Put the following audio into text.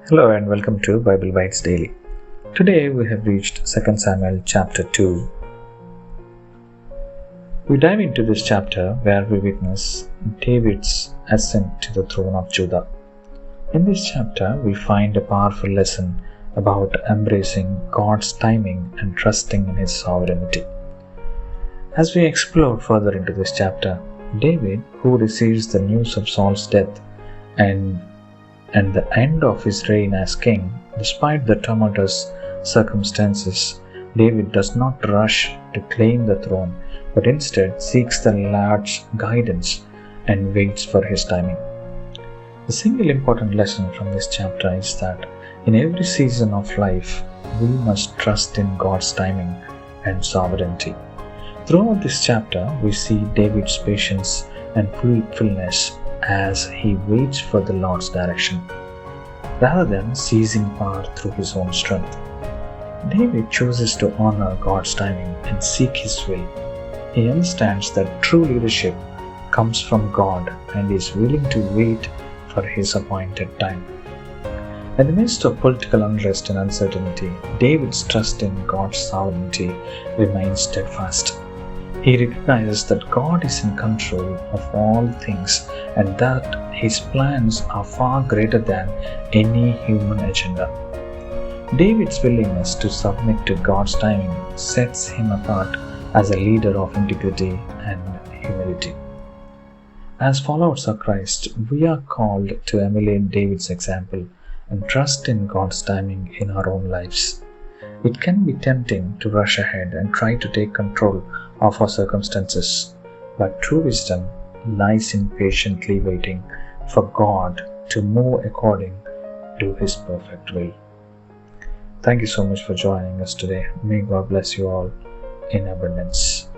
Hello and welcome to Bible Bites Daily. Today we have reached 2 Samuel chapter 2. We dive into this chapter where we witness David's ascent to the throne of Judah. In this chapter we find a powerful lesson about embracing God's timing and trusting in His sovereignty. As we explore further into this chapter, David, who receives the news of Saul's death and the end of his reign as king, despite the tumultuous circumstances, David does not rush to claim the throne, but instead seeks the Lord's guidance and waits for His timing. The single important lesson from this chapter is that in every season of life, we must trust in God's timing and sovereignty. Throughout this chapter, we see David's patience and fruitfulness as he waits for the Lord's direction, rather than seizing power through his own strength. David chooses to honor God's timing and seek His will. He understands that true leadership comes from God and is willing to wait for His appointed time. In the midst of political unrest and uncertainty, David's trust in God's sovereignty remains steadfast. He recognizes that God is in control of all things and that His plans are far greater than any human agenda. David's willingness to submit to God's timing sets him apart as a leader of integrity and humility. As followers of Christ, we are called to emulate David's example and trust in God's timing in our own lives. It can be tempting to rush ahead and try to take control of our circumstances, but true wisdom lies in patiently waiting for God to move according to His perfect will. Thank you so much for joining us today. May God bless you all in abundance.